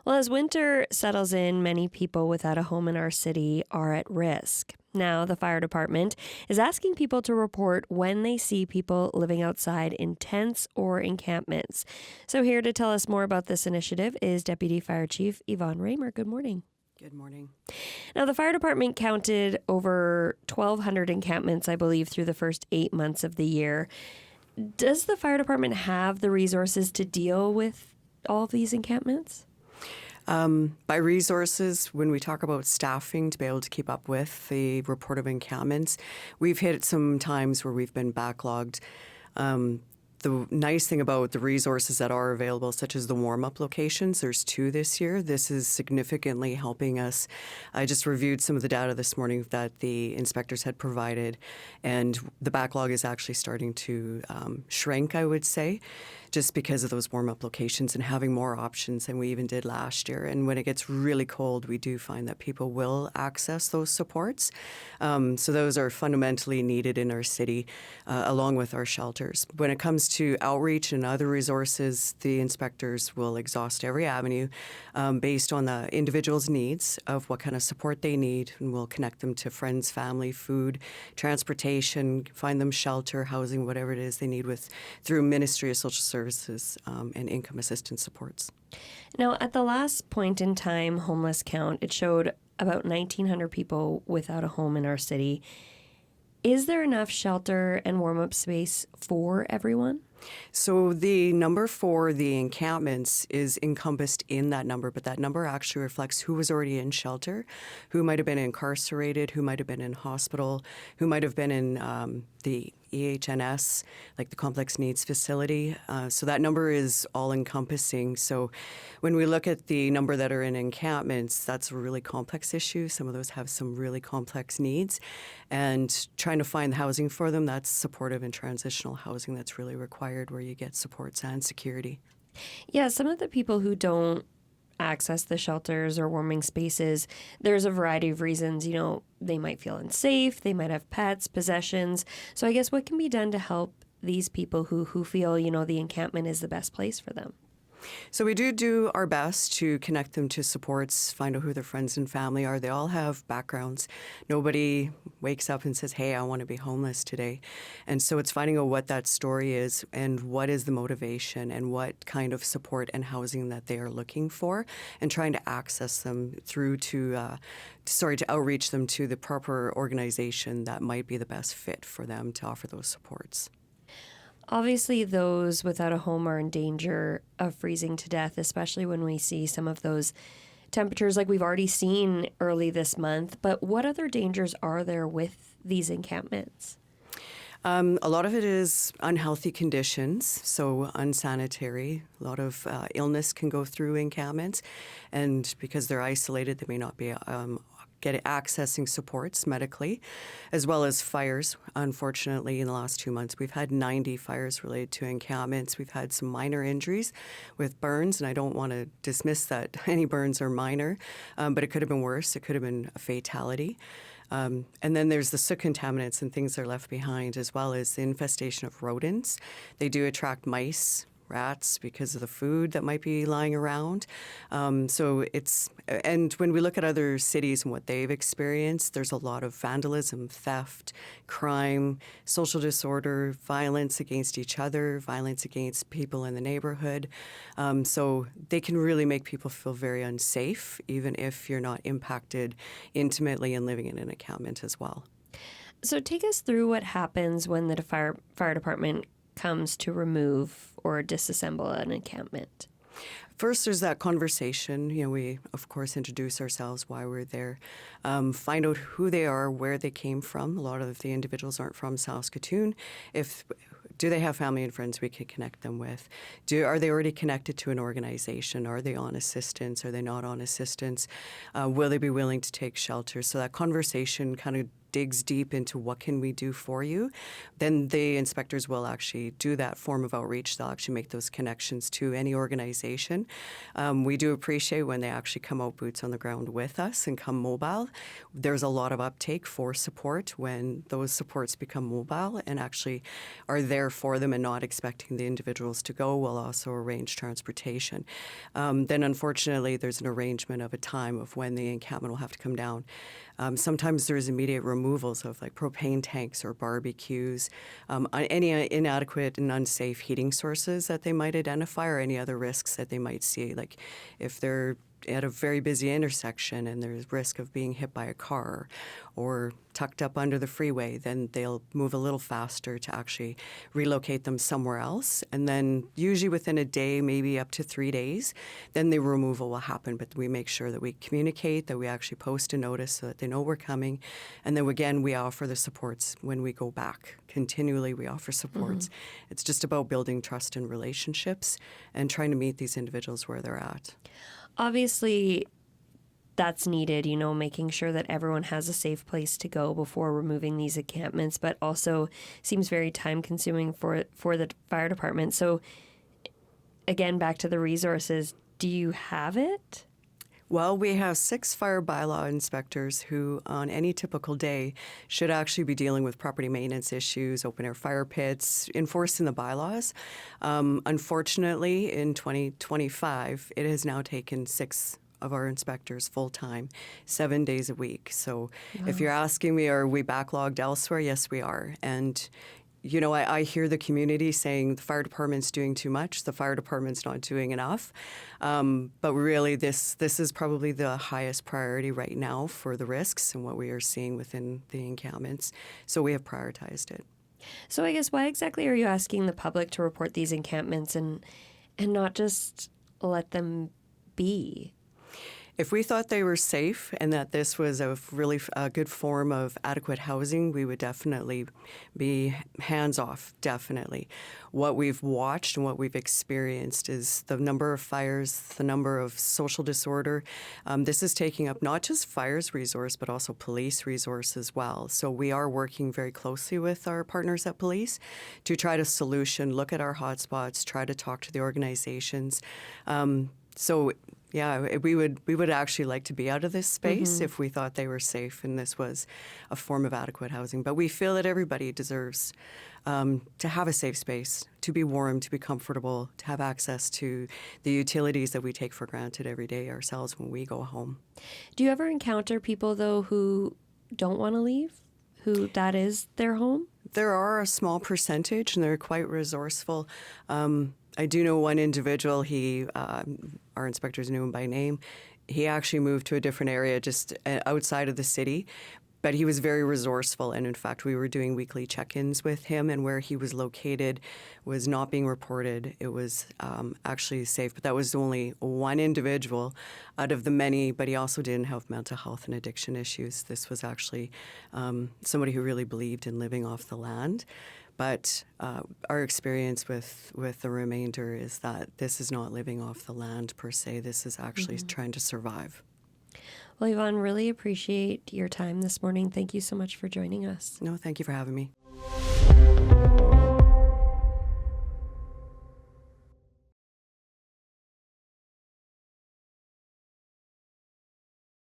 Well, as winter settles in, many people without a home in our city are at risk. Now, the fire department is asking people to report when they see people living outside in tents or encampments. So, here to tell us more about this initiative is Deputy Fire Chief Yvonne Raymer. Good morning. Good morning. Now, the fire department counted over 1,200 encampments, I believe, through the first 8 months of the year. Does the fire department have the resources to deal with all of these encampments? By resources, when we talk about staffing to be able to keep up with the report of encampments, we've hit some times where we've been backlogged. The nice thing about the resources that are available, such as the warm-up locations, there's 2 this year. This is significantly helping us. I just reviewed some of the data this morning that the inspectors had provided, and the backlog is actually starting to shrink, I would say, just because of those warm-up locations and having more options than we even did last year. And when it gets really cold, we do find that people will access those supports. So those are fundamentally needed in our city, along with our shelters. When it comes to outreach and other resources, the inspectors will exhaust every avenue based on the individual's needs of what kind of support they need, and we'll connect them to friends, family, food, transportation, find them shelter, housing, whatever it is they need through Ministry of Social Services and income assistance supports. Now, at the last point in time homeless count, it showed about 1,900 people without a home in our city. Is there enough shelter and warm-up space for everyone? So the number for the encampments is encompassed in that number, but that number actually reflects who was already in shelter, who might have been incarcerated, who might have been in hospital, who might have been in the EHNS, like the complex needs facility. So that number is all-encompassing. So when we look at the number that are in encampments, that's a really complex issue. Some of those have some really complex needs. And trying to find housing for them, that's supportive and transitional housing that's really required, where you get supports and security. Yeah, some of the people who don't access the shelters or warming spaces, there's a variety of reasons. They might feel unsafe, they might have pets, possessions. So I guess what can be done to help these people who feel, the encampment is the best place for them? So we do our best to connect them to supports, find out who their friends and family are. They all have backgrounds. Nobody wakes up and says, hey, I want to be homeless today. And so it's finding out what that story is and what is the motivation and what kind of support and housing that they are looking for, and trying to access them through to outreach them to the proper organization that might be the best fit for them to offer those supports. Obviously, those without a home are in danger of freezing to death, especially when we see some of those temperatures like we've already seen early this month. But what other dangers are there with these encampments? A lot of it is unhealthy conditions, so unsanitary. A lot of illness can go through encampments, and because they're isolated, they may not be accessing supports medically, as well as fires. Unfortunately, in the last 2 months, we've had 90 fires related to encampments. We've had some minor injuries with burns, and I don't want to dismiss that any burns are minor, but it could have been worse. It could have been a fatality. And then there's the soot contaminants and things that are left behind, as well as the infestation of rodents. They do attract mice, rats, because of the food that might be lying around. And when we look at other cities and what they've experienced, there's a lot of vandalism, theft, crime, social disorder, violence against each other, violence against people in the neighborhood. So they can really make people feel very unsafe, even if you're not impacted intimately and living in an encampment as well. So take us through what happens when the fire department comes to remove or disassemble an encampment. First, there's that conversation. We, of course, introduce ourselves, why we're there, find out who they are, where they came from. A lot of the individuals aren't from Saskatoon. Do they have family and friends we can connect them with? Are they already connected to an organization? Are they on assistance? Are they not on assistance? Will they be willing to take shelter? So that conversation kind of digs deep into what can we do for you, then the inspectors will actually do that form of outreach. They'll actually make those connections to any organization. We do appreciate when they actually come out boots on the ground with us and come mobile. There's a lot of uptake for support when those supports become mobile and actually are there for them and not expecting the individuals to go. We'll also arrange transportation. Then unfortunately there's an arrangement of a time of when the encampment will have to come down. Sometimes there's immediate removals of like propane tanks or barbecues, any inadequate and unsafe heating sources that they might identify or any other risks that they might see. Like if they're at a very busy intersection and there's risk of being hit by a car or tucked up under the freeway, then they'll move a little faster to actually relocate them somewhere else. And then usually within a day, maybe up to 3 days, then the removal will happen. But we make sure that we communicate, that we actually post a notice so that they know we're coming. And then again, we offer the supports when we go back. Continually, we offer supports. It's just about building trust and relationships and trying to meet these individuals where they're at. Obviously, that's needed, making sure that everyone has a safe place to go before removing these encampments, but also seems very time consuming for the fire department. So again, back to the resources, do you have it? Well, we have 6 fire bylaw inspectors who, on any typical day, should actually be dealing with property maintenance issues, open-air fire pits, enforcing the bylaws. Unfortunately, in 2025, it has now taken 6 of our inspectors full-time, 7 days a week. So if you're asking me, are we backlogged elsewhere? Yes, we are. And I hear the community saying the fire department's doing too much, the fire department's not doing enough. But really, this is probably the highest priority right now for the risks and what we are seeing within the encampments. So we have prioritized it. So I guess why exactly are you asking the public to report these encampments and not just let them be? If we thought they were safe and that this was a really good form of adequate housing, we would definitely be hands off, definitely. What we've watched and what we've experienced is the number of fires, the number of social disorder. This is taking up not just fire's resource, but also police resource as well. So we are working very closely with our partners at police to try to look at our hotspots, try to talk to the organizations. Yeah, we would actually like to be out of this space if we thought they were safe and this was a form of adequate housing. But we feel that everybody deserves to have a safe space, to be warm, to be comfortable, to have access to the utilities that we take for granted every day ourselves when we go home. Do you ever encounter people, though, who don't want to leave, who that is their home? There are a small percentage, and they're quite resourceful. I do know one individual, our inspectors knew him by name. He actually moved to a different area just outside of the city, but he was very resourceful. And in fact, we were doing weekly check-ins with him, and where he was located was not being reported. It was actually safe, but that was only one individual out of the many, but he also didn't have mental health and addiction issues. This was actually somebody who really believed in living off the land. But our experience with the remainder is that this is not living off the land per se. This is actually trying to survive. Well, Yvonne, really appreciate your time this morning. Thank you so much for joining us. No, thank you for having me.